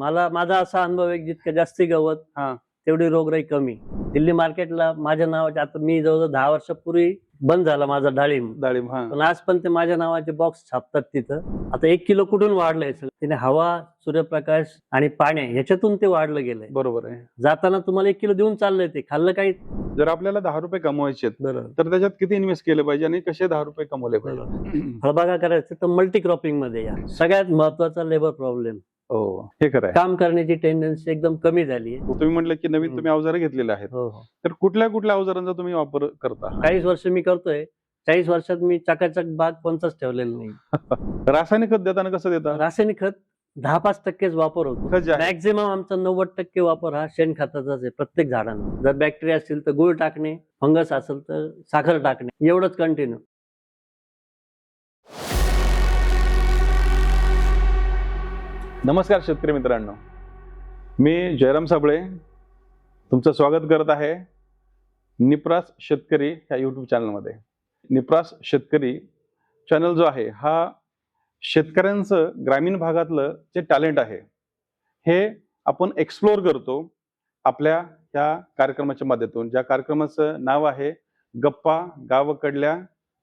माझा असा अनुभव आहे, जितकं जास्ती गवत तेवढी रोगराई कमी. दिल्ली मार्केटला माझ्या नावाचे, आता मी जवळजवळ 10 वर्षापूर्वी बंद झाला माझा डाळिंब, पण आज पण ते माझ्या नावाचे बॉक्स छापतात तिथं. आता 1 किलो कुठून वाढलंय? तिने हवा, सूर्यप्रकाश आणि पाणी ह्याच्यातून ते वाढलं गेलंय. बरोबर आहे. जाताना तुम्हाला 1 किलो देऊन चाललंय, ते खाल्लं काही. जर आपल्याला 10 रुपये कमवायचे तर त्याच्यात किती इन्व्हेस्ट केले पाहिजे आणि कसे 10 रुपये कमवले पाहिजे? फळबागा करायचं तर मल्टी क्रॉपिंग मध्ये या. सगळ्यात महत्वाचा लेबर प्रॉब्लेम. हो, हे खरं आहे. काम करण्याची टेंडन्सी एकदम कमी झाली आहे. तुम्ही म्हटलं की नवीन तुम्ही अवजारे घेतलेले आहेत, तर कुठल्या कुठल्या अवजारांचा तुम्ही वापर करता? 40 वर्ष मी करतोय. 40 वर्षात मी चकाचक बाग कोणताच ठेवलेला नाही. रासायनिक खत देताना कसं देता? रासायनिक खत 10-5% वापर होतो. मॅक्झिमम आमचा 90% वापर हा शेणखताचाच आहे प्रत्येक झाडांना. जर बॅक्टेरिया असतील तर गुळ टाकणे, फंगस असेल तर साखर टाकणे, एवढंच कंटिन्यू. नमस्कार शेतकरी मित्रांनो, मी जयराम साबळे तुमचं स्वागत करत आहे निप्रास शेतकरी ह्या यूट्यूब चॅनलमध्ये. निप्रास शेतकरी चॅनल जो आहे हा शेतकऱ्यांचं ग्रामीण भागातलं जे टॅलेंट आहे हे आपण एक्सप्लोर करतो आपल्या ह्या कार्यक्रमाच्या माध्यमातून, ज्या कार्यक्रमाचं नाव आहे गप्पा गावाकडल्या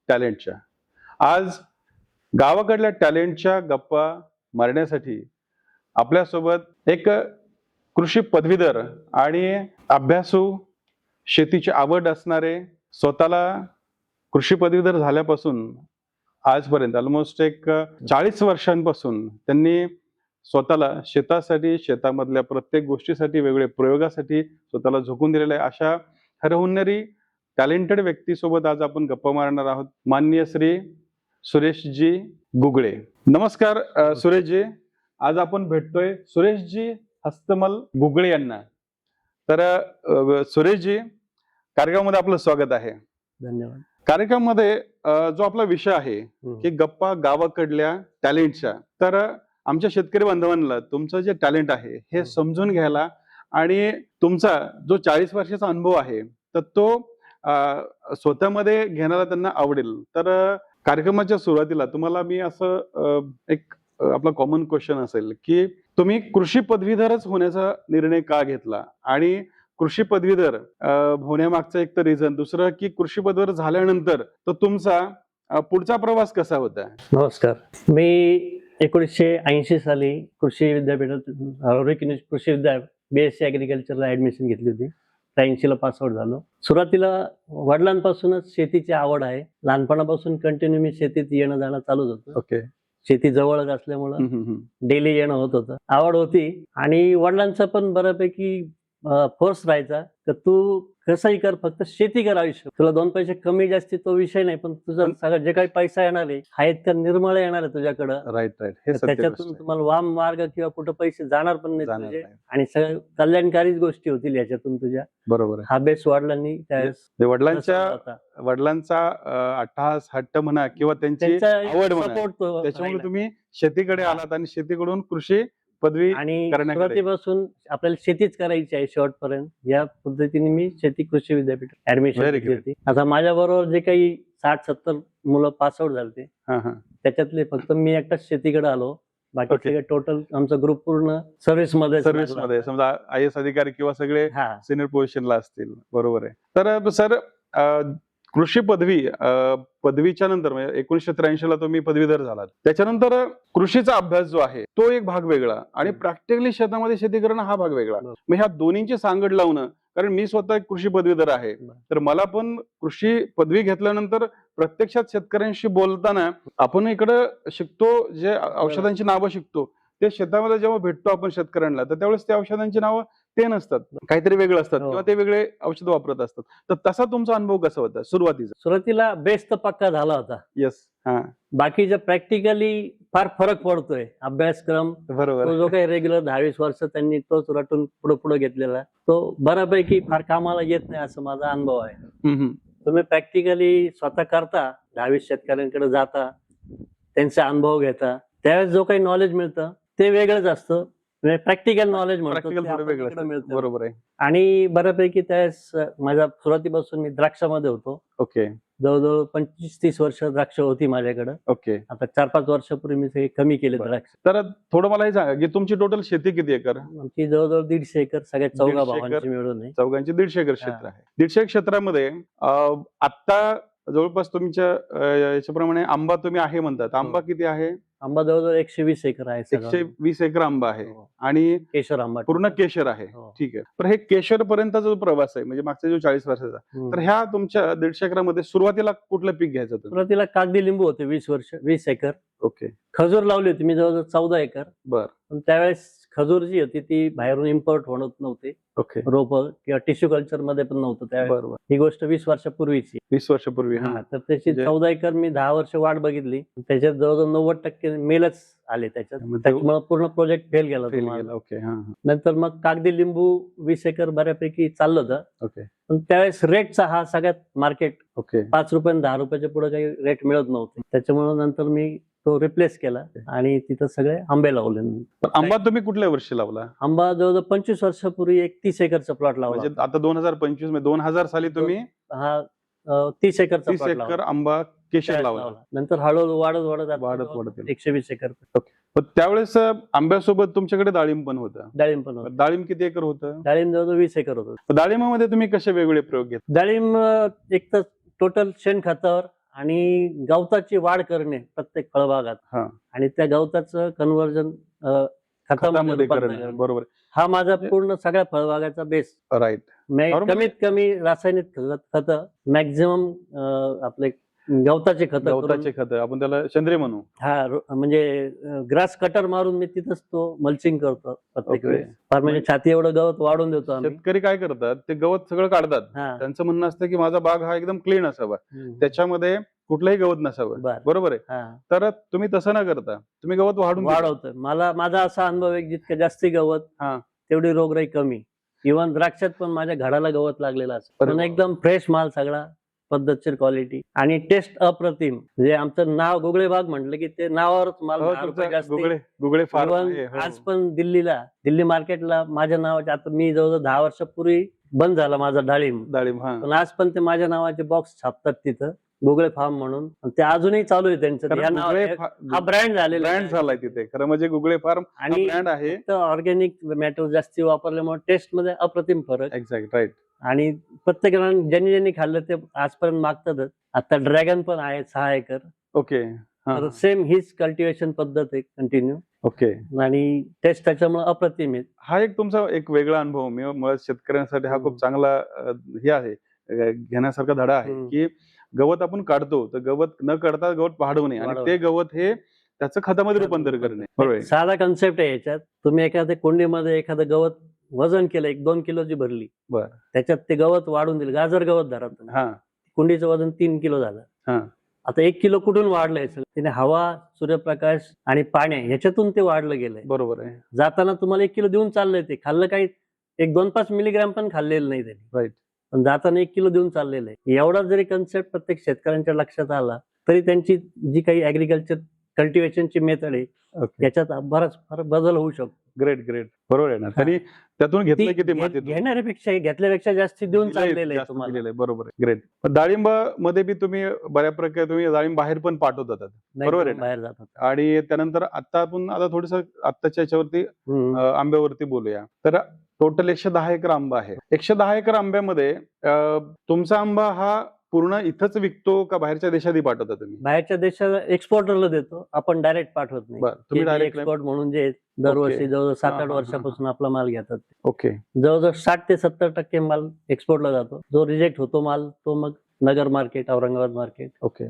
टॅलेंटच्या. आज गावाकडल्या टॅलेंटच्या गप्पा मारण्यासाठी आपल्यासोबत एक कृषी पदवीधर आणि अभ्यासू, शेतीची आवड असणारे, स्वतःला कृषी पदवीधर झाल्यापासून आजपर्यंत ऑलमोस्ट एक 40 वर्षांपासून त्यांनी स्वतःला शेतासाठी, शेतामधल्या प्रत्येक गोष्टीसाठी, वेगवेगळ्या प्रयोगासाठी स्वतःला झोकून दिलेलं आहे. अशा हरहुन्नरी टॅलेंटेड व्यक्तीसोबत आज आपण गप्पा मारणार आहोत. माननीय श्री सुरेशजी गुगळे. नमस्कार सुरेशजी. आज आपण भेटतोय सुरेशजी हस्तमल गुगळे यांना. तर सुरेशजी, कार्यक्रमामध्ये आपलं स्वागत आहे. धन्यवाद. कार्यक्रमामध्ये जो आपला विषय आहे की गप्पा गावाकडल्या टॅलेंटच्या, तर आमच्या शेतकरी बांधवांना तुमचं जे टॅलेंट आहे हे समजून घ्यायला आणि तुमचा जो 40 वर्षाचा अनुभव आहे तर तो स्वतःमध्ये घेण्याला त्यांना आवडेल. तर कार्यक्रमाच्या सुरुवातीला तुम्हाला मी असं एक आपला कॉमन क्वेश्चन असेल की तुम्ही कृषी पदवीधरच होण्याचा निर्णय का घेतला आणि कृषी पदवीधर होण्यामागचं एक तर रिझन, दुसरं की कृषी पदवीधर झाल्यानंतर तर तुमचा पुढचा प्रवास कसा होता? नमस्कार. मी 1980 साली कृषी विद्यापीठात कृषी BSc ऍग्रिकल्चरला ऍडमिशन घेतली होती. 83ला पास आउट झालो. सुरुवातीला वडिलांपासूनच शेतीची आवड आहे. लहानपणापासून कंटिन्यू मी शेतीत येणं जाणं चालूच होतं. ओके. शेती जवळच असल्यामुळं डेली येणं होत होतं. आवड होती आणि वडिलांचा पण बऱ्यापैकी फोर्स राहायचा तर तू कसंही कर, फक्त शेती कर आयुष्य. तुला 2 पैसे कमी जास्ती तो विषय नाही, पण तुझं सगळं जे काही पैसा येणार आहे हा इतका निर्मळ येणार आहे तुझ्याकडं. राईट. त्याच्यातून तुम्हाला वाम मार्ग किंवा कुठं पैसे जाणार पण नाही तुझे, आणि सगळं कल्याणकारीच गोष्टी होतील याच्यातून तुझ्या. बरोबर. हा बेस वडिलांनी वडिलांचा अट्टहास, हट्ट म्हणा किंवा त्यांची आवड म्हणा, त्याच्यामुळे तुम्ही शेतीकडे आलात आणि शेतीकडून कृषी पदवी. आणि सुरुवातीपासून आपल्याला शेतीच करायची आहे शेवटपर्यंत, या पद्धतीने मी शेती कृषी विद्यापीठ ऍडमिशन घेतली होती. आता माझ्या बरोबर जे काही 60-70 मुलं पास आउट झाले त्याच्यातले फक्त मी एकटाच शेतीकडे आलो. बाकी सगळे टोटल आमचा ग्रुप पूर्ण सर्व्हिस मध्ये समजा IAS अधिकारी किंवा सगळे सिनियर पोझिशनला असतील. बरोबर आहे. तर सर, कृषी पदवीच्या नंतर म्हणजे 1983ला तुम्ही पदवीधर झालात. त्याच्यानंतर कृषीचा अभ्यास जो आहे तो एक भाग वेगळा आणि प्रॅक्टिकली शेतामध्ये शेती करणं हा भाग वेगळा. मग ह्या दोन्हीची सांगड लावणं, कारण मी स्वतः एक कृषी पदवीधर आहे तर मला पण कृषी पदवी घेतल्यानंतर प्रत्यक्षात शेतकऱ्यांशी बोलताना आपण इकडं शिकतो, जे औषधांची नावं शिकतो ते शेतामध्ये जेव्हा भेटतो आपण शेतकऱ्यांना तर त्यावेळेस त्या औषधांची नावं ते नसतात, काहीतरी वेगळं असतात किंवा ते वेगळे औषध वापरत असतात. तर तसा तुमचा अनुभव कसा होता सुरुवातीला? बेस तर पक्का झाला होता. येस. बाकीच्या प्रॅक्टिकली फार फरक पडतोय. अभ्यासक्रम बरोबर, जो काही रेग्युलर 10-20 वर्ष त्यांनी तोच रटून पुढे घेतलेला तो बऱ्यापैकी फार कामाला येत नाही असं माझा अनुभव आहे. तुम्ही प्रॅक्टिकली स्वतः करता, 10-20 शेतकऱ्यांकडे जाता, त्यांचा अनुभव घेता, त्यावेळेस जो काही नॉलेज मिळतं ते वेगळंच असतं. प्रॅक्टिकल नॉलेज प्रॅक्टिकल थोडं वेगळं मिळतं. बरोबर आहे. आणि बऱ्यापैकी त्यावेळेस माझ्या सुरुवातीपासून मी द्राक्षामध्ये होतो. ओके जवळजवळ 25-30 वर्ष द्राक्ष होती माझ्याकडे. ओके. आता 4-5 वर्षापूर्वी मी ते कमी केले बरं. द्राक्ष. तर थोडं मला हे सांगा की तुमची टोटल शेती किती एकर? आमची जवळजवळ 150 एकर सगळ्या 150 चौघा एकर. भावांची मिळून आहे. चौघांची 150 एकर क्षेत्र आहे. 150 क्षेत्रामध्ये आता जवळपास तुमच्या याच्याप्रमाणे आंबा तुम्ही आहे म्हणतात. आंबा किती आहे? आंबा जवळजवळ 120 एकर आहे सगळा. 120 एकर आंबा आहे हो. आणि केशर आंबा पूर्ण केशर आहे. हो. ठीक आहे. तर हे केशर पर्यंतचा जो प्रवास आहे म्हणजे मागचा जो 40 वर्षाचा, तर ह्या तुमच्या 150 एकरामध्ये सुरुवातीला कुठलं पीक घ्यायचं तुम्ही? सुरुवातीला कागदी लिंबू होते 20 एकर. ओके. खजूर लावली होती मी जवळजवळ 14 एकर. बर. पण त्यावेळेस खजूर जी होती ती बाहेरून इम्पोर्ट होत नव्हते. ओके. रोप किंवा टिश्यू कल्चर मध्ये पण नव्हतं त्यावेळेस. बरोबर. ही गोष्ट 20 वर्षापूर्वीची. 20 वर्षापूर्वी. हा. तर त्याची 14 एकर मी 10 वर्ष वाट बघितली. त्याच्यात जवळजवळ 90% मेलच आले त्याच्यात. त्याच्यामुळे पूर्ण प्रोजेक्ट फेल गेला फेल तुम्हाला. गेला. ओके. हा. नंतर मग कागदी लिंबू 20 एकर बऱ्यापैकी चाललं होतं. ओके. पण त्यावेळेस रेटचा हा सगळ्यात मार्केट ओके. 5 रुपये 10 रुपयाच्या पुढे काही रेट मिळत नव्हते. त्याच्यामुळे नंतर मी तो रिप्लेस केला आणि तिथं सगळे आंबे लावले. पण आंबा तुम्ही कुठल्या वर्षी लावला? आंबा जवळजवळ 25 वर्षापूर्वी एक 30 एकरचा प्लॉट लावला. म्हणजे आता 2025 मध्ये 2000 साली तुम्ही हा 30 एकरचा 30 प्लॉट एकर लावला. आंबा केशर त्यावेळेस लावला. लावला. नंतर हळूहळू वाढत वाढत गेलं. 120 एकर पण त्यावेळेस आंब्यासोबत तुमच्याकडे डाळिंब पण होतं. डाळिंब पण होतं. डाळिंब किती एकर होतं? डाळिंब जवळजवळ 20 एकर होतं. डाळिंबामध्ये तुम्ही कसे वेगवेगळे प्रयोग घेतले? डाळिंब एक तर टोटल शेणखतावर आणि गवताची वाढ करणे प्रत्येक फळबागात. हा. आणि त्या गवताचं कन्व्हर्जन खतामध्ये करणं. करणं. बरोबर. हा माझा पूर्ण सगळ्या फळबागाचा बेस. राईट. बरोबर. कमीत कमी रासायनिक खत मॅक्झिमम आपले गवताचे खत. गवताचे खत आपण त्याला सेंद्रिय म्हणू. हा म्हणजे ग्रास कटर मारून मी तिथंच तो मल्चिंग करतो प्रत्येक ओके. वेळेस. फार म्हणजे छाती एवढं गवत वाढून देतो आम्ही. शेतकरी काय करतात ते गवत सगळं काढतात. हा. त्यांचं म्हणणं असतं की माझा बाग हा एकदम क्लीन असावा, त्याच्यामध्ये कुठलंही गवत नसावं. बरं. बरोबर आहे. हा. तर तुम्ही तसं न करता तुम्ही गवत वाढवतोय. माझा असा अनुभव आहे जितकं जास्ती गवत हा. तेवढी रोगराई कमी. इव्हन द्राक्षात पण माझ्या झाडाला गवत लागलेलं असतं. अरे पण वा. एकदम फ्रेश माल सगळा, पद्धतशीर क्वालिटी आणि टेस्ट अप्रतिम. म्हणजे आमचं नाव गुगळे बाग म्हटलं की ते नावावरच माल 10 रुपये जास्ती. गुगळे फार्म Even आहे. हो. आज पण दिल्ली मार्केटला माझ्या नावाचे, आता मी जवळजवळ 10 वर्षापूर्वी बंद झाला माझा डाळिंब. हा. पण आज पण ते माझ्या नावाचे बॉक्स छापतात तिथं गुगळे फार्म म्हणून. ते अजूनही चालू आहे त्यांचं. कारण या नाव- हा ब्रँड झालेला ब्रँड झालाय तिथे. खरं म्हणजे गुगळे फार्म आणि ब्रँड आहे. ऑर्गॅनिक मॅटर जास्ती वापरल्यामुळे टेस्ट मध्ये अप्रतिम फरक. एक्झॅक्ट. राईट. आणि प्रत्येक जणांनी ज्यांनी खाल्लं ते आजपर्यंत मागतातच. आता ड्रॅगन पण आहे 6 एकर. ओके. तर सेम हीच कल्टिवेशन पद्धत आहे कंटिन्यू. ओके. आणि टेस्ट त्याच्यामुळे अप्रतिम आहे. हा एक तुमचा एक वेगळा अनुभव. मी मुळात शेतकऱ्यांसाठी हा खूप चांगला हे आहे, घेण्यासारखा धडा आहे की गवत आपण काढतो तर गवत न काढता गवत वाढवणे आणि ते गवत हे त्याचं खतामध्ये रूपांतर करणे. बरोबर. साधा कन्सेप्ट आहे याच्यात. तुम्ही एखाद्या कोंडीमध्ये एखादं गवत वजन केलं 1-2 किलोची भरली. बरं. त्याच्यात ते गवत वाढून दिलं. गाजर गवत धरा तुम्ही. हा. कुंडीचं वजन 3 किलो झालं. हा. आता 1 किलो कुठून वाढलंय? तिने हवा, सूर्यप्रकाश आणि पाणी ह्याच्यातून ते वाढलं गेलंय. बरोबर आहे. जाताना तुम्हाला 1 किलो देऊन चाललंय. ते खाल्लं काही 1-2-5 मिलीग्राम पण खाल्लेलं नाही त्यांनी. राईट. पण जाताना 1 किलो देऊन चाललेलं आहे. एवढा जरी कन्सेप्ट प्रत्येक शेतकऱ्यांच्या लक्षात आला तरी त्यांची जी काही ऍग्रिकल्चर कल्टिवेशनची मेथड आहे याच्यात बराच फार बदल होऊ शकतो. ग्रेट. बरोबर आहे ना. तरी त्यातून घेतलं किती माहिती घेतल्यापेक्षा जास्त देऊन चाललेलं आहे तुम्हाला. बरोबर आहे. ग्रेट. डाळिंबामध्ये बी तुम्ही बऱ्या प्रकारे तुम्ही डाळिंब बाहेर पण पाठवतात. बरोबर आहे. बाहेर जातात. आणि त्यानंतर आपण आता थोडस आत्ताच्या याच्यावरती आंब्यावरती बोलूया. तर टोटल 110 एकर आंबा आहे. 110 एकर आंब्यामध्ये तुमचा आंबा हा पूर्ण इथंच विकतो का बाहेरच्या देशातही पाठवता तुम्ही? बाहेरच्या देशाला एक्सपोर्टरला देतो. आपण डायरेक्ट पाठवत नाही. तुम्ही डायरेक्ट एक्सपोर्ट म्हणून जे दरवर्षी जवळजवळ 7-8 वर्षापासून आपला माल घेतात. ओके. जवळजवळ 60 ते 70% माल एक्सपोर्टला जातो. जो रिजेक्ट होतो माल तो मग नगर मार्केट, औरंगाबाद मार्केट. ओके.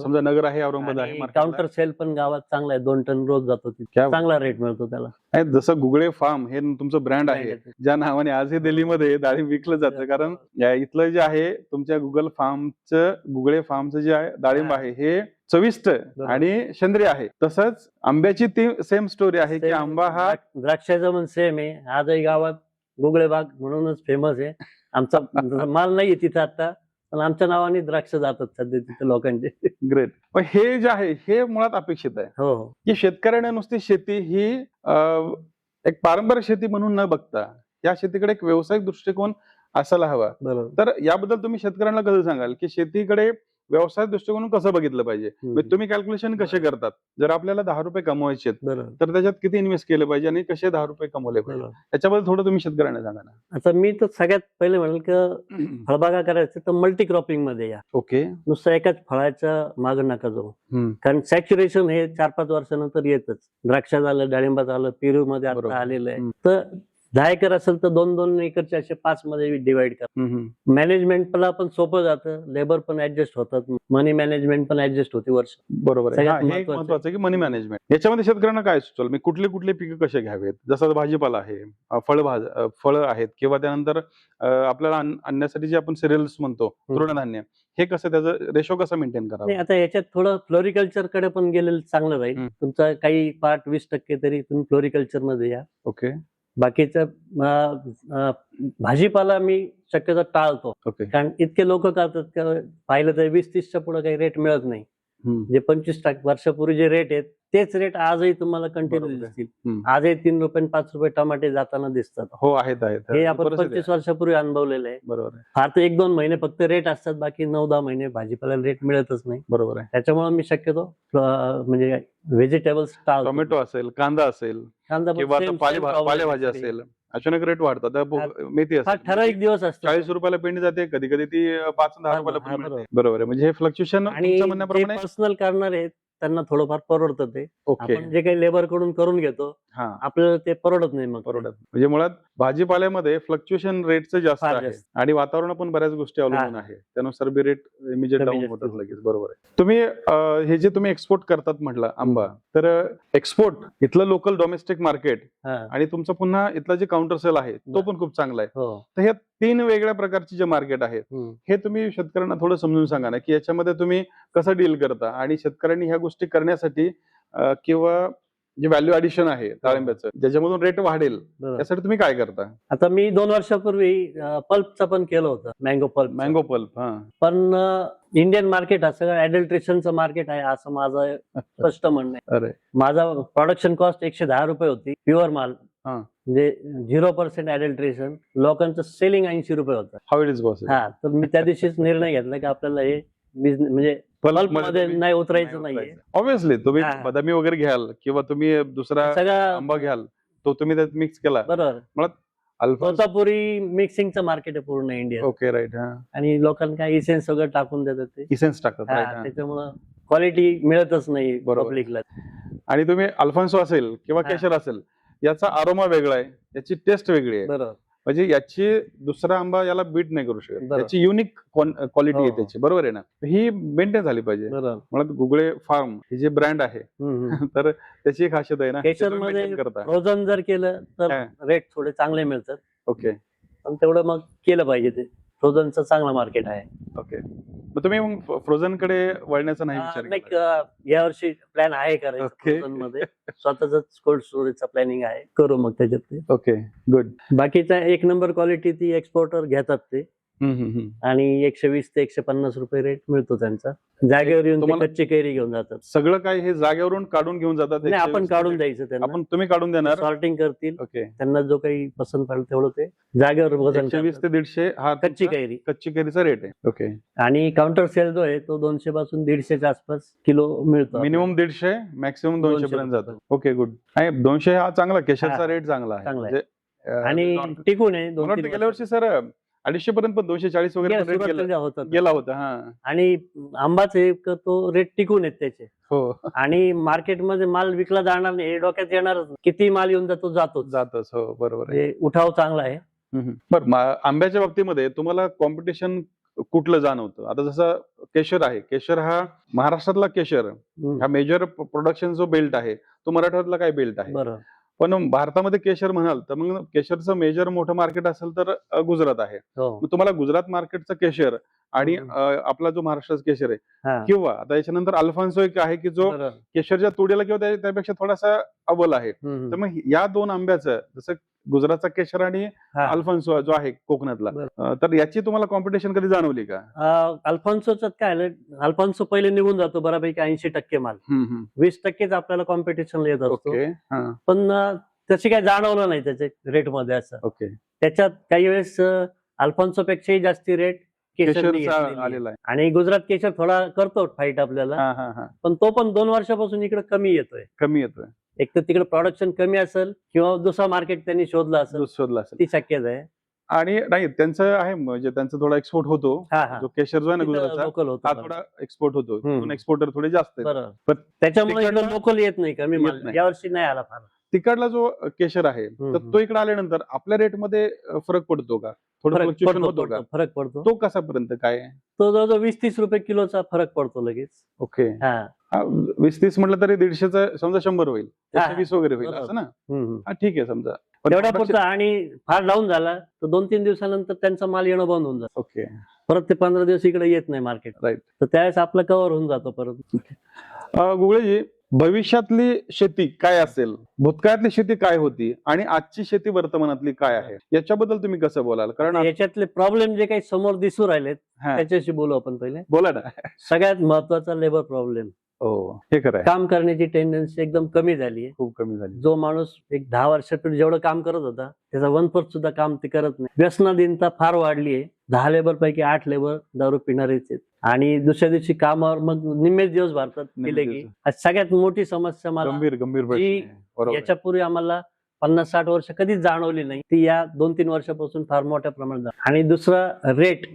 समजा नगर आहे, औरंगाबाद आहे. काउंटर सेल पण गावात चांगला आहे. 2 टन रोज जातो. चांगला रेट मिळतो त्याला. जसं गुगळे फार्म हे तुमचं ब्रँड आहे, ज्या नावाने आजही दिल्लीमध्ये डाळिंब विकलं जातं. कारण इथलं जे आहे तुमच्या गुगळे फार्मचं जे आहे डाळिंब आहे हे चविष्ट आणि सेंद्रिय आहे. तसंच आंब्याची ती सेम स्टोरी आहे की आंबा हा द्राक्षाचा पण सेम आहे. आजही गावात गुगळे बाग म्हणूनच फेमस आहे. आमचा माल नाहीये तिथं आता, पण आमच्या नावाने द्राक्ष जातात सध्या तिथे लोकांचे. ग्रेट. पण हे जे आहे हे मुळात अपेक्षित आहे. हो. की शेतकऱ्याने नुसती शेती ही एक पारंपरिक शेती म्हणून न बघता या शेतीकडे एक व्यावसायिक दृष्टिकोन असायला हवा. बरोबर. तर याबद्दल तुम्ही शेतकऱ्यांना कसं सांगाल की शेतीकडे व्यवसाय दृष्टिकोन कसं बघितलं पाहिजे? म्हणजे तुम्ही कॅल्क्युलेशन कसे करतात? जर आपल्याला 10 रुपये कमवायचे बरोबर. तर त्याच्यात किती इन्व्हेस्ट केलं पाहिजे आणि कसे 10 रुपये कमवले पाहिजे? बरोबर. त्याच्याबद्दल थोडं तुम्ही शेतकऱ्यांना सांगा ना. आता मी तर सगळ्यात पहिले म्हणेल की फळबागा करायचं तर मल्टी क्रॉपिंग मध्ये या. ओके. नुसतं एकाच फळाच्या मागे नका जाऊ. कारण सॅच्युरेशन हे 4-5 वर्षानंतर येतच. द्राक्षात आलं, डाळिंबात आलं, पेरू मध्ये बरोबर. आता आलेलं आहे. तर 10 एकर असेल तर 2-2 एकरचे असे 5 मध्ये डिवाइड करा. मॅनेजमेंटला पण सोपं जातं, लेबर पण ऍडजस्ट होतात, मनी मॅनेजमेंट पण ऍडजस्ट होते वर्ष. बरोबर आहे. सगळ्यात हा, हे एक महत्वाचं आहे की मनी मॅनेजमेंट. याच्यामध्ये शेतकऱ्यांना काय सुचवलं? मी कुठले कुठले पिकं कसे घ्यावेत? जसं भाजीपाला आहे, फळं आहेत किंवा त्यानंतर आपल्याला आणण्यासाठी जे आपण सिरियल्स म्हणतो, तृणधान्य, हे कसं त्याचं रेशो कसं मेंटेन नाही, करावं? आता याच्यात थोडं फ्लोरिकल्चर कडे पण गेलेलं चांगलं राहील. तुमचा काही पार्ट 20% तरी तुम्ही फ्लोरिकल्चर मध्ये या. ओके. बाकीचं भाजीपाला मी शक्यतो टाळतो. ओके. कारण इतके लोक करतात का पाहिलं तर 20-30च्या पुढे काही रेट मिळत नाही. जे 25 वर्षापूर्वी जे रेट आहेत तेच रेट आजही तुम्हाला कंटिन्यू बरोबर आहे. दिसतील. आजही 3 रुपये 5 रुपये टमाटे जाताना दिसतात. हो, आहेत आहेत. हे आपण परिस्थिती 25 वर्षापूर्वी अनुभवलेलं आहे. बरोबर आहे. फार तर 1-2 महिने फक्त रेट असतात, बाकी 9-10 महिने भाजीपाल्याला रेट मिळतच नाही. बरोबर आहे. त्याच्यामुळे मी शक्यतो म्हणजे व्हेजिटेबल्स टाळतो. टोमॅटो असेल, कांदा असेल कांदा पण किंवा आता same problem पालेभाजी आहे. असेल, अचानक रेट वाढतात. आता मेथी हा असेल, ठराविक दिवस असतो. 40 रुपयाला पेंडी जाते, कधी कधी ती 5-10 रुपयाला पण हा, मिळते. बरोबर. बरोबर आहे. म्हणजे हे फ्लक्च्युएशन आणि तुमच्या जे म्हणण्याप्रमाणे. पर्सनल करणार आहेत त्यांना थोडंफार परवडतं ते. ओके. आपण जे काही लेबर कडून करून घेतो हा, आपल्याला ते परवडत नाही मग. परवडत. म्हणजे मुळात भाजीपाल्यामध्ये फ्लक्च्युएशन रेटचं जास्त फार आहे जास्त. आणि वातावरण पण बऱ्याच गोष्टी अवलंबून आहे. त्यानुसार बी रेट इमिजिएट डाऊन कमी होतात जास्त. लगेच. बरोबर आहे. तुम्ही हे जे तुम्ही एक्सपोर्ट करतात म्हटलं आंबा, तर एक्सपोर्ट इथलं लोकल डोमेस्टिक मार्केट हा. आणि तुमचं पुन्हा इथला जे काउंटर सेल आहे तो पण खूप चांगला आहे. हो. तर हे 3 वेगळ्या प्रकारचे जे मार्केट आहेत हे तुम्ही शेतकऱ्यांना थोडं समजून सांगा ना, की याच्यामध्ये तुम्ही कसं डील करता आणि शेतकऱ्यांनी ह्या गोष्टी करण्यासाठी किंवा जे व्हॅल्यू ऍडिशन आहे डाळिंब्याचं, ज्याच्यामधून रेट वाढेल, बरोबर. त्यासाठी तुम्ही काय करता? आता मी 2 वर्षापूर्वी पल्पचं पण केलं होतं, मँगो पल्प. Mango pulp. हा. पण इंडियन मार्केट हा सगळं ऍडल्ट्रेशनचं मार्केट आहे असं माझं स्पष्ट म्हणणं आहे. अरे. माझा प्रोडक्शन कॉस्ट 110 रुपये होती, प्युअर माल. हा. म्हणजे 0% ऍडल्ट्रेशन. लोकांचं सेलिंग 80 रुपये होतं. How it is possible? हा, तर मी त्या दिवशीच निर्णय घेतला की आपल्याला हे बिझनेस म्हणजे पल्प मध्ये नाही उतरायचं नाहीये. ऑब्व्हियसली तुम्ही हा. बदामी वगैरे घ्याल किंवा तुम्ही दुसरा सगळं आंबा घ्याल, तो तुम्ही त्यात मिक्स केला. बरोबर. अल्फा. तोतापुरी मिक्सिंगचं मार्केट आहे पूर्ण इंडिया. Okay, right. हा. आणि लोकांना काय इसेन्स वगैरे टाकून देतात ते. इसेन्स टाकतात. हा, right, हा. त्याच्यामुळं क्वालिटी मिळतच नाही बरोबर. पब्लिकला. आणि तुम्ही अल्फान्सो असेल किंवा हा. केशर असेल, याचा अरोमा वेगळा आहे, याची टेस्ट वेगळी आहे. बरोबर. म्हणजे याची दुसरा आंबा याला बीट नाही करू शकत. बरोबर. याची युनिक क्वालिटी आहे हो. त्याची. बरोबर आहे ना? ही मेंटेन झाली पाहिजे. बरोबर. मला गुगळे फार्म हे जे ब्रँड आहे तर त्याची एक खासियत आहे ना, हे केशर तुम्ही मध्ये maintain करता. फ्रोझन जर केलं तर हा. रेट थोडे चांगले मिळतात. ओके. पण तेवढं मग केलं पाहिजे ते. फ्रोझनचं चांगलं मार्केट आहे. ओके. मग तुम्ही मग फ्रोझन कडे वळण्याचा नाही विचार नाही, केला? या वर्षी प्लॅन आहे करायचं Okay. फ्रोझन मध्ये. स्वतःच कोल्ड स्टोरेजचा प्लॅनिंग आहे, करू मग त्याच्यात ते. Okay, good. बाकीचा 1 नंबर क्वालिटी ती एक्सपोर्टर घेतात ते. आणि 120 ते 150 रुपये रेट मिळतो त्यांचा. जागेवर येऊन ते तुम्हाला- कच्ची कैरी घेऊन जातात. सगळं काही हे जागेवरून काढून घेऊन जातात? नाही, आपण काढून द्यायचं त्यांना. आपण तुम्ही काढून देणार? सॉर्टिंग करतील. ओके. त्यांना जो काही पसंत पडेल तेवढं ते जागेवर वजन 120 करतात. ते 150 हा कच्ची तुमचा कैरी. कच्ची कैरीचा रेट आहे. ओके. आणि काउंटर सेल जो आहे तो 200 पासून 150च्या आसपास किलो मिळतो. मिनिमम 150, मॅक्सिमम 200 पर्यंत जातो. Okay, good. आणि 200 हा चांगला, केशरचा हा, रेट चांगला आहे. चांगला आहे. म्हणजे, आणि मला टिकून आहे वाटतं 2-3 गेल्या वर्षी सर 250 पर्यंत पण 240 वगैरे पण रेट गेला होता. हा. आणि आंबाचे तो रेट टिकून आहेत त्याचे. हो. आणि मार्केटमध्ये माल विकला जाणार नाही हे डोक्यात येणारच नाही. किती माल येऊन जातोच. जातच. हो, बरोबर आहे. म्हणजे उठाव चांगला आहे. बरं, आंब्याच्या बाबतीमध्ये तुम्हाला कॉम्पिटिशन कुठलं जाणवतं? आता जसं केशर आहे, केशर हा महाराष्ट्रातला केशर हा मेजर प्रोडक्शन जो बेल्ट आहे तो मराठवाड्यातला काय बेल्ट आहे. बरोबर. पण भारतामध्ये केशर म्हणाल तर मग केशरचं मेजर मोठं मार्केट असेल तर गुजरात आहे. हो. मग तुम्हाला गुजरात मार्केटचं केशर आणि आपला जो महाराष्ट्राचा केशर आहे हा. किंवा आता याच्यानंतर अल्फान्सो एक आहे की जो बरोबर. केशरच्या तुडीला किंवा त्यापेक्षा थोडासा अव्वल आहे. तर मग या 2 आंब्याचं जसं गुजरातचा केशर आणि हा. अल्फान्सो जो आहे कोकणातला, तर याची तुम्हाला कॉम्पिटिशन कधी जाणवली का? अल्फॉन्सोच काय आलं, अल्फॉन्सो पहिले निघून जातो बऱ्यापैकी 80% माल. 20%च आपल्याला कॉम्पिटिशनला येत असतो. ओके. पण तशी काय जाणवलं नाही त्याच्या रेट मध्ये असं. ओके. त्याच्यात काही वेळेस अल्फॉन्सो पेक्षाही जास्ती रेट केशरने केशरचा घेतलेली आहे. आलेला आहे. आणि गुजरात केशर थोडा करतो फाईट आपल्याला, हा हा हा. पण तो पण 2 वर्षापासून इकडे कमी येतोय. कमी येतोय. एक तर तिकडे प्रोडक्शन कमी असेल किंवा दुसरा मार्केट त्यांनी शोधला असेल, दूध शोधला असेल. ती शक्यता आहे. आणि नाही त्यांचं आहे म्हणजे त्यांचा थोडा एक्सपोर्ट होतो. हा हा जो केशर जो आहे ना गुजरातचा लोकल हा होतो. थोडा एक्सपोर्ट होतो. हम्म. एक्सपोर्टर थोडे जास्त आहेत. बरोबर. पण त्याच्यामुळे इकडे तिकडनं लोकल येत नाही, कमी येत माल नाही. यावर्षी नाही आला फार. तिकडला जो केशर आहे तर तो इकडे आल्यानंतर आपल्या रेटमध्ये फरक पडतो का? थोडं फरक फ्लक्च्युएशन होतो का? फरक पडतो. तो कसापर्यंत काय आहे? तो जवळजवळ 20-30 रुपये किलोचा फरक पडतो लगेच. ओके. हा 20-30 म्हटलं तरी 150चं समजा 100 होईल, हा. 120 वगैरे होईल बरोबर. असं ना. हम्म. हा ठीक आहे समजा. पण तेवढ्या production- पुरता. आणि फार डाऊन झाला तर 2-3 दिवसानंतर त्यांचा माल येणं बंद होऊन जातो. ओके. परत ते 15 दिवस इकडे येत नाही मार्केट. Right. तर त्यावेळेस आपलं कव्हर होऊन जातो परत. गुगळेजी, भविष्यातली शेती काय असेल, भूतकाळातली शेती काय होती आणि आजची शेती वर्तमानातली काय आहे, याच्याबद्दल तुम्ही कसं बोलाल? कारण याच्यातले प्रॉब्लेम जे काही समोर दिसू राहिलेत हा, त्याच्याशी बोलू आपण पहिले. बोला ना. सगळ्यात महत्वाचा लेबर प्रॉब्लेम. हो, हे खरं आहे. काम करण्याची टेंडन्सी एकदम कमी झाली आहे. खूप कमी झाली. जो माणूस एक 10 वर्षापूर्वी जेवढं काम करत होता त्याचा 1/4 सुद्धा काम ते करत नाही. व्यसनाधीनता फार वाढली आहे. 10 लेबर पैकी 8 लेबर दारू पिणारेच आहेत. आणि दुसऱ्या दिवशी कामावर मग निम्मेच दिवस भारतात गेले की सगळ्यात मोठी समस्या मला गंभीर प्रश्न जी आहे. बरोबर आहे. याच्यापूर्वी आम्हाला 50-60 वर्ष कधीच जाणवली नाही, ती या 2-3 वर्षापासून फार मोठ्या प्रमाणात झाली. आणि दुसरा रेट,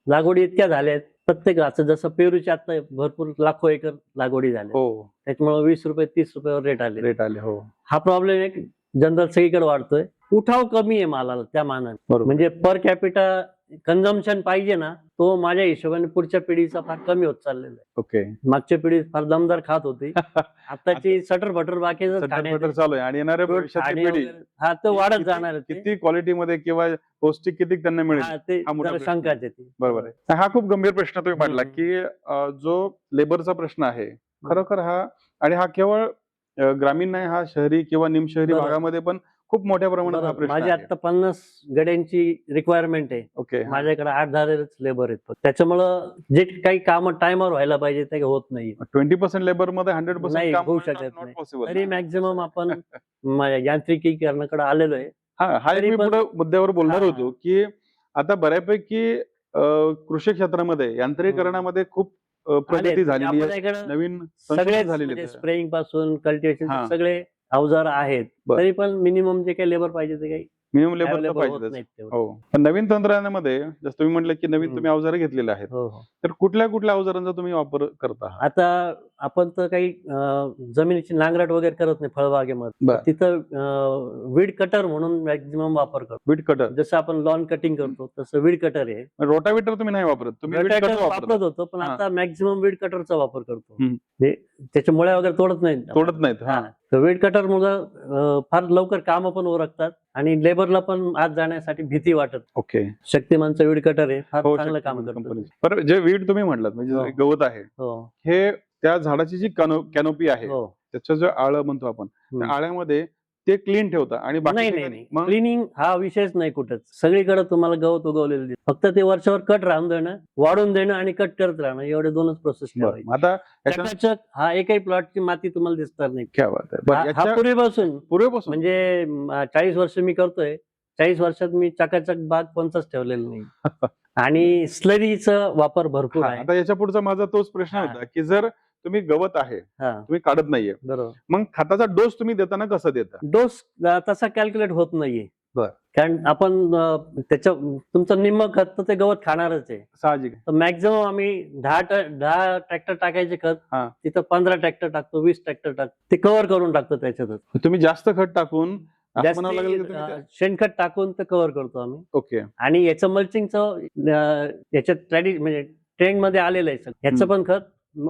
लागवडी इतक्या झाल्या आहेत प्रत्येकाचं, जसं पेरूची आता भरपूर लाखो एकर लागवडी झाली, हो, त्याच्यामुळे 20 रुपये 30 रुपयावर रेट आले. हो, हा प्रॉब्लेम एक जनरल सगळीकडे वाढतोय. उठाव कमी आहे मालाला त्या मानाने. बरोबर. म्हणजे पर कॅपिटा कन्झम्पशन पाहिजे ना, तो माझ्या हिशोबाने पुढच्या पिढीचा फार कमी होत चाललेला आहे. ओके. मागच्या पिढी फार दमदार खात होती, आताची सटर फटर बाकी सटरफटर चालू आहे आणि येणाऱ्या भविष्यातली पिढी हा तो वाढत जाणार आहे. किती क्वालिटीमध्ये किंवा पौष्टिक किती त्यांना मिळेल, हा, ते हा मोठा जरा प्रश्न. शंकाच येते. बरोबर आहे. हा खूप गंभीर प्रश्न तुम्ही मांडला की जो लेबरचा प्रश्न आहे खरोखर हा, आणि हा केवळ ग्रामीण नाही, हा शहरी किंवा निमशहरी बरोबर. भागामध्ये पण खूप मोठ्या प्रमाणात हा प्रश्न माझी आहे. आता 50 गड्यांची रिक्वायरमेंट आहे. ओके. माझ्याकडे 8-10 लेबर आहेत. त्याच्यामुळं जे काही काम टाइमवर व्हायला पाहिजे ते होत नाही. 20% लेबर मध्ये 100% नाही, काम होऊ होणं शकत not नाही. possible. तरी मॅक्झिमम आपण यांत्रिकीकरणाकडे आलेलो आहे. हा एक तरी मी पण- पुढे मुद्द्यावर बोलणार हा. होतो की आता बऱ्यापैकी कृषी क्षेत्रामध्ये यांत्रिकरणामध्ये खूप प्रगती झालेली आहे. आपल्याकडे नवीन सगळे संशोधन झालेले आहे. स्प्रेइंग पासून कल्टिवेशन हा. सगळे अवजार आहेत. बरं. तरी पण मिनिमम जे काही लेबर पाहिजे ते काही मिनिमम लेबर तर available होत पाहिजेच. नाहीत तेवढे. हो, पण नवीन तंत्रज्ञानामध्ये जसं तुम्ही म्हटलं की नवीन हम्म. तुम्ही अवजारे घेतलेले आहेत, हो हो. तर कुठल्या कुठल्या अवजारांचा तुम्ही वापर करता आहात? आता आपण तर काही जमिनीची नांगरट वगैरे करत नाही फळबागेमध्ये. बरं. तिथं वीड कटर म्हणून मॅक्झिमम वापर करतो. वीट कटर, जसं आपण लॉन कटिंग करतो तसं वीड कटर आहे. रोटावेटर तुम्ही नाही वापरत, तुम्ही वीट रोटावेटर कटर वापरता. वापरत होतो, पण हा. आता मॅक्झिमम वीड कटरचा वापर करतो. हम्म. म्हणजे त्याच्या मुळ्या वगैरे तोडत नाही. तोडत नाहीत. हा. वीड कटर मुळे फार लवकर कामं पण उरकतात आणि लेबरला पण आत जाण्यासाठी भीती वाटत. ओके. शक्तिमानचं वीड कटर आहे, फार हो, चांगलं काम शक्तिमान करतो. कंपनीचं. बरं, जे वीट तुम्ही म्हटलात म्हणजे हो. जे गवत आहे हो हे त्या झाडाची जी कॅनोपी आहे, हो. त्याचं जे आळं म्हणतो आपण, त्या आळ्यामध्ये ते क्लीन ठेवता आणि बाकी नाही ठिकाणी नाही, मग क्लिनिंग हा विषयच नाही कुठंच. सगळीकडे तुम्हाला गवत उगवलेलं दिसतं. फक्त ते वर्षावर कट राहून देणं, वाढून देणं आणि कट करत राहणं, एवढे 2च प्रोसेस बरं, ठेवायचे. आता याच्या- चकाचक हा एकही प्लॉटची माती तुम्हाला दिसणार नाही. क्या बात आहे. बरं, हा याच्या पूर्वीपासून पूर्वीपासून म्हणजे 40 वर्ष मी करतोय. 40 वर्षात मी चकाचक बाग कोणताच ठेवलेला नाही. आणि स्लरीचा वापर भरपूर हा, आहे. आता याच्या पुढचा माझा तोच प्रश्न हा. होता की जर तुम्ही गवत आहे हा तुम्ही काढत नाहीये, बरोबर. मग खताचा डोस तुम्ही देताना कसं देता? डोस तसा कॅल्क्युलेट होत नाहीये. बर. कारण आपण त्याच्या तुमचं निम्म खत तर ते गवत खाणारच आहे. साहजिक आहे. तर मॅक्झिमम आम्ही 10 ट्रॅक्टर टाकायचे खत, हा. तिथं 15 ट्रॅक्टर टाकतो, 20 ट्रॅक्टर टाकतो, ते कव्हर करून टाकतो त्याच्यातच. तुम्ही जास्त खत टाकून असं जास्ती, म्हणावं लागेल की तुम्ही ते- शेणखत टाकून ते कव्हर करतो आम्ही. ओके. आणि याचं मल्चिंगचं याच्यात म्हणजे ट्रेंड मध्ये आलेलं आहे सगळं. ह्याचं पण खत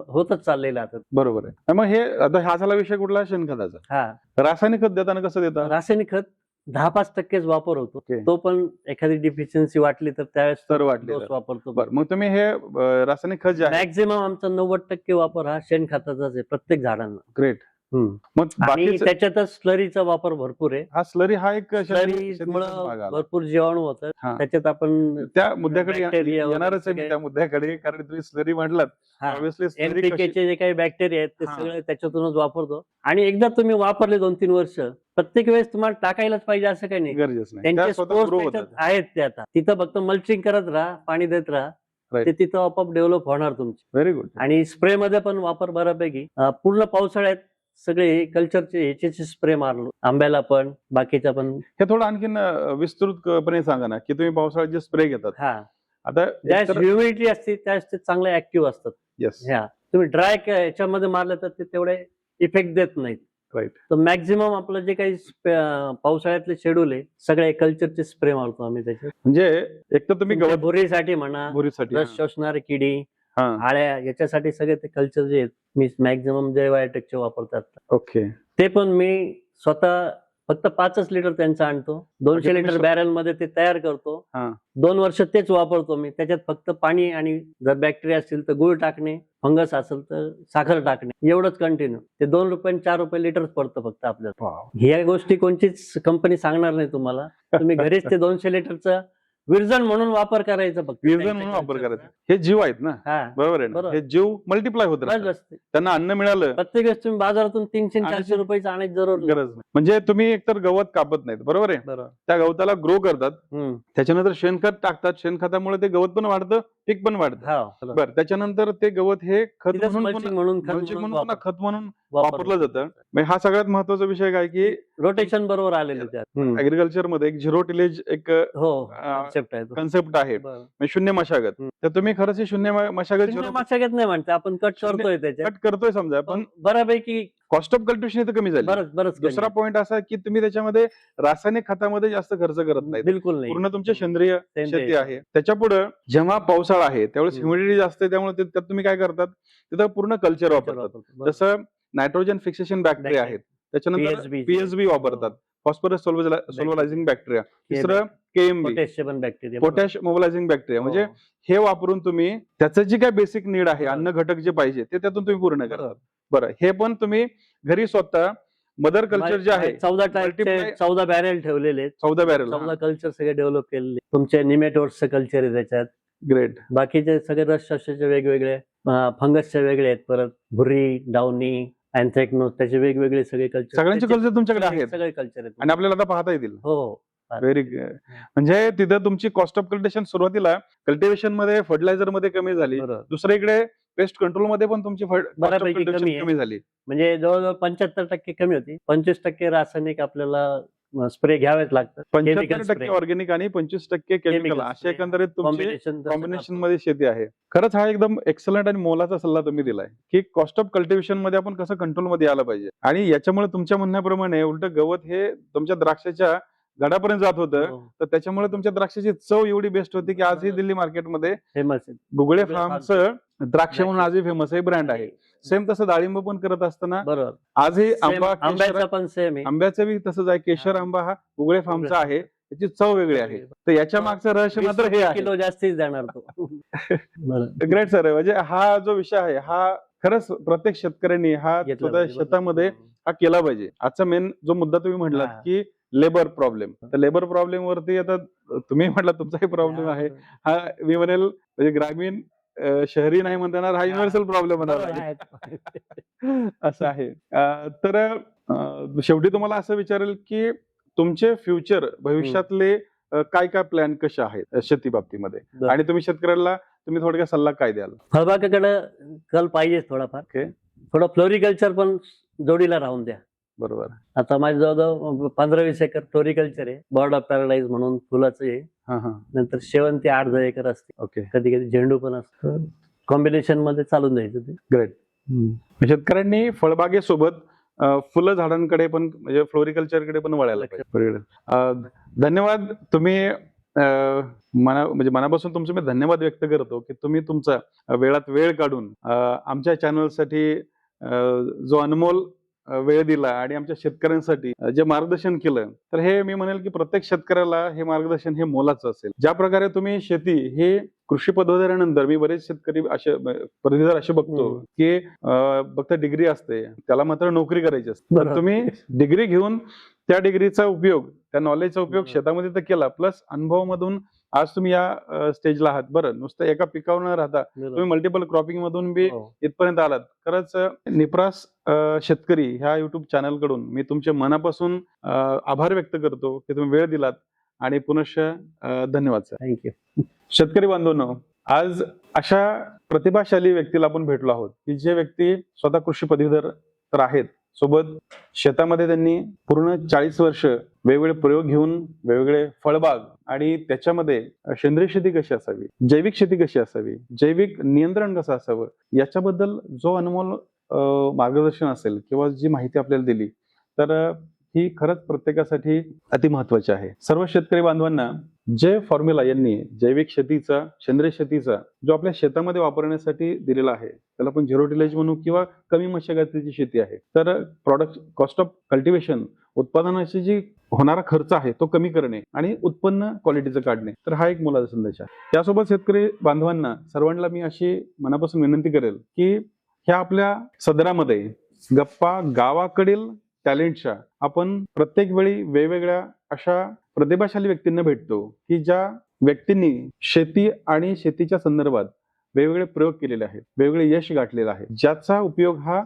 होतच चाललेलं आता. बरोबर आहे. मग हे आता हा झाला विषय कुठला, शेणखताचा. हा, रासायनिक खत देताना कसं देता? रासायनिक खत 10-5% वापर होतो. ओके. तो पण एखादी डिफिशियन्सी वाटली तर त्यावेळेस तर वाटली डोस तर. वापरतो. बरं, मग तुम्ही हे रासायनिक खत जे आहे, मॅक्झिमम आमचा 90% वापर हा शेणखताचाच आहे प्रत्येक झाडांना. ग्रेट. मग आणि बाकी त्याच्यातच स्लरीचा वापर भरपूर आहे. हा स्लरी हा एक स्लरी भरपूर जीवाणू होतात. त्याच्यात आपण त्या मुद्द्याकडे bacteria वगैरे येणारच आहे मी, त्या मुद्द्याकडे, कारण तुम्ही स्लरी म्हटलात. NPK चे जे काही बॅक्टेरिया आहेत ते सगळे त्याच्यातूनच वापरतो. आणि एकदा तुम्ही वापरले 2-3 वर्ष, प्रत्येक वेळेस तुम्हाला टाकायलाच पाहिजे असं काही नाही. गरजेच नाही, त्यांचे त्या स्वतः स्पोर्स grow त्याच्यात होतात. आहेत. ते आता तिथं फक्त मल्चिंग करत राहा, पाणी देत राहा, Right. ते तिथं आपोआप डेव्हलप होणार तुमचे. Very good. आणि स्प्रे मध्ये पण वापर बऱ्यापैकी पूर्ण पावसाळ्यात सगळे कल्चरचे ह्याचे स्प्रे मारलो, आंब्याला पण बाकीच्या पण. हे थोडं आणखीन विस्तृतपणे सांगा ना, की तुम्ही पावसाळ्यात जे स्प्रे घेतात. हा, आता ज्यावेळेस ह्युमिडिटी असते त्यावेळेस ते चांगले ऍक्टिव्ह असतात. येस, ह्या तुम्ही ड्राय याच्यामध्ये मारलं तर ते तेवढे इफेक्ट देत नाहीत. राईट. तर मॅक्झिमम आपलं जे काही पावसाळ्यातले शेड्यूल आहे सगळे कल्चरचे स्प्रे मारतो आम्ही त्याच्यात. म्हणजे एक तर तुम्ही गवत भुरीसाठी म्हणा, भुरीसाठी, रस शोषणारी किडी, हा, आळ्या, याच्यासाठी सगळे ते कल्चर जे आहेत मी मॅक्झिमम जैवटेकचे वापरतात. ओके. ते पण मी स्वतः फक्त 5 लिटर त्यांचं आणतो, 200 लिटर बॅरल मध्ये ते तयार करतो. 2 वर्ष तेच वापरतो मी. त्याच्यात फक्त पाणी आणि जर बॅक्टेरिया असतील तर गुळ टाकणे, फंगस असेल तर साखर टाकणे, एवढंच कंटिन्यू. ते 2 रुपये 4 रुपये लिटर पडतं फक्त आपल्याला. ह्या गोष्टी कोणतीच कंपनी सांगणार नाही तुम्हाला. तुम्ही घरीच ते 200 लिटरचं विरजन म्हणून वापर करायचं फक्त. विरजन म्हणून वापर करायचा. हे जीव आहेत ना, बरोबर आहे ना, हे जीव मल्टिप्लाय होत राहतात. त्यांना अन्न मिळालं. प्रत्येक वेळेस तुम्ही बाजारातून 300-400 रुपयाचं आणायची जरूर गरज नाही. म्हणजे तुम्ही एकतर गवत कापत नाहीत, बरोबर आहे. त्या गवताला ग्रो करतात, त्याच्यानंतर शेणखत टाकतात. शेणखतामुळे ते गवत पण वाढतं, पीक पण वाढतं. बरं, त्याच्यानंतर ते गवत हे खत म्हणून खत म्हणून वापरलं जातं. हा सगळ्यात महत्वाचा विषय काय, की रोटेशन बरोबर आलेले त्यात. ऍग्रिकल्चर मध्ये एक झिरो टिलेज एक कन्सेप्ट आहे, शून्य मशागत. तर तुम्ही खरंच शून्य मशागत नाही म्हणते आपण, कट करतोय त्याच्यात, कट करतोय समजा, पण बऱ्यापैकी कॉस्ट ऑफ कल्टिवेशन इथं कमी झाली. दुसरा पॉईंट असा की तुम्ही त्याच्यामध्ये रासायनिक खतामध्ये जास्त खर्च करत नाही, बिलकुल नाही. पूर्ण तुमची सेंद्रिय शेती आहे. त्याच्या पुढे जेव्हा पावसाळा आहे त्यावेळेस ह्युमिडिटी जास्त आहे, त्यामुळे त्यात तुम्ही काय करतात, तिथं पूर्ण कल्चर वापरतात. जसं नायट्रोजन फिक्सेशन बॅक्टेरिया आहेत, त्याच्यानंतर PSB वापरतात, फॉस्फरस सोल्व्हलायझिंग बॅक्टेरिया. तिसरं KMB, पोटॅश मोबिलायझिंग बॅक्टेरिया. म्हणजे हे वापरून तुम्ही त्याचं जी काय बेसिक नीड आहे, अन्न घटक जे पाहिजे ते त्यातून तुम्ही पूर्ण करतात. बरं, हे पण तुम्ही घरी स्वतः मदर कल्चर जे आहे 14 बॅरेल ठेवलेले, 14 कल्चर सगळे डेव्हलप केलेले. तुमचे निमेटोड्सचं कल्चर आहे त्याच्यात. ग्रेट. बाकीचे सगळे रस शस्याचे वेगवेगळे, फंगसचे वेगळे आहेत, परत भुरी, डाउनी, अँथ्रॅकनोस, त्याचे वेगवेगळे सगळे कल्चर. सगळ्यांचे कल्चर तुमच्याकडे आहेत, सगळे कल्चर आहेत आणि आपल्याला आता पाहता येतील. हो, व्हेरी गुड. म्हणजे तिथं तुमची कॉस्ट ऑफ कल्टिवेशन सुरुवातीला कल्टिवेशन मध्ये, फर्टिलायझर मध्ये कमी झाली. दुसरीकडे पेस्ट कंट्रोल मध्ये पण तुमची बऱ्यापैकी कमी झाली. म्हणजे जवळजवळ 75% कमी होती. 25% रासायनिक आपल्याला स्प्रे घ्यावेच लागतात. 75% ऑर्गॅनिक आणि 25% केमिकल, अशा एकंदरीत तुमची कॉम्बिनेशन मध्ये शेती आहे. खरंच हा एकदम एक्सलंट आणि मोलाचा सल्ला तुम्ही दिलाय, की कॉस्ट ऑफ कल्टिवेशन मध्ये आपण कसं कंट्रोल मध्ये यायला पाहिजे. आणि याच्यामुळे तुमच्या म्हणण्याप्रमाणे उलट गवत हे तुमच्या द्राक्षाच्या झाडापर्यंत जात होतं, तर त्याच्यामुळे तुमच्या द्राक्षाची चव एवढी बेस्ट होती की आजही दिल्ली मार्केटमध्ये फेमस आहे. गुगळे फार्मचं द्राक्ष म्हणून आजही फेमस आहे, ब्रँड आहे. सेम तसं डाळिंब पण करत असताना आजही आंब्याचा पण सेम आहे, आंब्याचं बी तसंच आहे. केशर आंबा हा गुगळे फार्मचा आहे, त्याची चव वेगळी आहे. तर याच्या मागचं रहस्य मात्र हे आहे. किलो जास्तीच देणार तो. Great sir. म्हणजे हा जो विषय आहे हा खरंच प्रत्येक शेतकऱ्यांनी हा स्वतः शेतामध्ये हा केला पाहिजे. आजचा मेन जो मुद्दा तुम्ही म्हटलात की लेबर प्रॉब्लेम, तर लेबर प्रॉब्लेम वरती आता तुम्ही म्हटलं तुमचाही प्रॉब्लेम आहे. हा मी म्हणेल म्हणजे ग्रामीण शहरी नाही म्हणता येणार, हा युनिव्हर्सल प्रॉब्लेम होणार आहे. असं आहे. तर शेवटी तुम्हाला असं विचारेल की तुमचे फ्युचर भविष्यातले काय काय प्लॅन कसे आहेत शेती बाबतीमध्ये, आणि तुम्ही शेतकऱ्याला तुम्ही थोडक्यात सल्ला काय द्याल? फळबागाकडे कल पाहिजे थोडाफार. थोडं फ्लोरिकल्चर पण जोडीला राहून द्या. बरोबर. आता माझ्या जवळजवळ 15-20 एकर फ्लोरिकल्चर आहे. बर्ड ऑफ पॅराडाईज म्हणून फुलाचं आहे. नंतर शेवंती 8-10 एकर असते. ओके. कधी कधी झेंडू पण असतं. कॉम्बिनेशन मध्ये चालून जायचं ते. ग्रेट. शेतकऱ्यांनी फळबागेसोबत फुलं झाडांकडे पण म्हणजे फ्लोरिकल्चरकडे पण वळायला पाहिजे. धन्यवाद. तुम्ही म्हणजे मनापासून तुमचे मी धन्यवाद व्यक्त करतो की तुम्ही तुमचा वेळात वेळ काढून आमच्या चॅनलसाठी जो अनमोल वेळ दिला आणि आमच्या शेतकऱ्यांसाठी जे मार्गदर्शन केलं, तर हे मी म्हणेल की प्रत्येक शेतकऱ्याला हे मार्गदर्शन हे मोलाचं असेल. ज्या प्रकारे तुम्ही शेती हे कृषी पदवीधरानंतर मी बरेच शेतकरी असे पदवीधर असे बघतो की फक्त डिग्री असते, त्याला मात्र नोकरी करायची असते. तर तुम्ही डिग्री घेऊन त्या डिग्रीचा उपयोग, त्या नॉलेजचा उपयोग शेतामध्ये तर केला, प्लस अनुभवामधून आज तुम्ही या स्टेजला आहात. बरं, नुसतं एका पिकावर न राहता तुम्ही मल्टिपल क्रॉपिंग मधून बी इथपर्यंत आलात. खरंच निप्रास शेतकरी ह्या युट्यूब चॅनल कडून मी तुमच्या मनापासून आभार व्यक्त करतो की तुम्ही वेळ दिलात आणि पुनश्च धन्यवाद सर. थँक्यू. शेतकरी बांधवांनो, आज अशा प्रतिभाशाली व्यक्तीला आपण भेटलो आहोत की जे व्यक्ती स्वतः कृषी पदवीधर तर आहेत, सोबत शेतामध्ये त्यांनी पूर्ण 40 वर्ष वेगवेगळे प्रयोग घेऊन वेगवेगळे फळबाग आणि त्याच्यामध्ये सेंद्रिय शेती कशी असावी, जैविक शेती कशी असावी, जैविक नियंत्रण कसं असावं, याच्याबद्दल जो अनमोल मार्गदर्शन असेल किंवा जी माहिती आपल्याला दिली, तर ही खरंच प्रत्येकासाठी अति महत्वाची आहे. सर्व शेतकरी बांधवांना जे फॉर्म्युला यांनी जैविक शेतीचा, सेंद्रिय शेतीचा जो आपल्या शेतामध्ये वापरण्यासाठी दिलेला आहे, त्याला आपण झिरो टिलेज म्हणू किंवा कमी मशागतीची शेती आहे, तर प्रॉडक्ट कॉस्ट ऑफ कल्टिवेशन, उत्पादनाची जी होणारा खर्च आहे तो कमी करणे आणि उत्पन्न क्वालिटीचं काढणे, तर हा एक मोलाचा संदेश आहे. त्यासोबत शेतकरी बांधवांना सर्वांना मी अशी मनापासून विनंती करेल की ह्या आपल्या सदरामध्ये गप्पा गावाकडील टॅलेंटच्या आपण प्रत्येक वेळी वेगवेगळ्या अशा प्रतिभाशाली व्यक्तींना भेटतो की ज्या व्यक्तींनी शेती आणि शेतीच्या संदर्भात वेगवेगळे प्रयोग केलेले आहेत, वेगवेगळे यश गाठलेलं आहे, ज्याचा उपयोग हा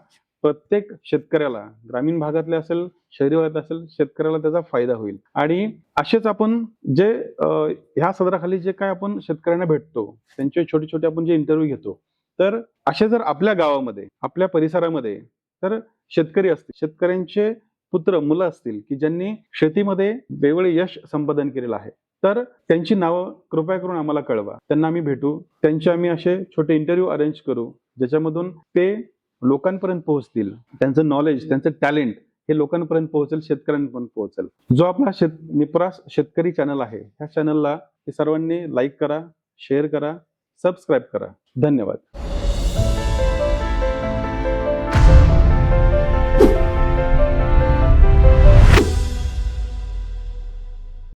प्रत्येक शेतकऱ्याला, ग्रामीण भागातले असेल, शहरी भागात असेल, शेतकऱ्याला त्याचा फायदा होईल. आणि असेच आपण जे ह्या सदराखाली जे काय आपण शेतकऱ्यांना भेटतो, त्यांचे छोटे छोटे आपण जे इंटरव्ह्यू घेतो, तर असे जर आपल्या गावामध्ये, आपल्या परिसरामध्ये तर शेतकरी असतील, शेतकऱ्यांचे पुत्र मुलं असतील की ज्यांनी शेतीमध्ये वेगवेगळे यश संपादन केलेलं आहे, तर त्यांची नावं कृपया करून आम्हाला कळवा. त्यांना आम्ही भेटू, त्यांचे आम्ही असे छोटे इंटरव्ह्यू अरेंज करू ज्याच्यामधून ते लोकांपर्यंत पोहोचतील, त्यांचं नॉलेज, त्यांचं टॅलेंट हे लोकांपर्यंत पोहोचेल, शेतकऱ्यांपर्यंत पोहोचेल. जो आपला निप्रास शेतकरी चॅनल आहे, ह्या चॅनलला सर्वांनी लाईक करा, शेअर करा, सबस्क्राईब करा. धन्यवाद.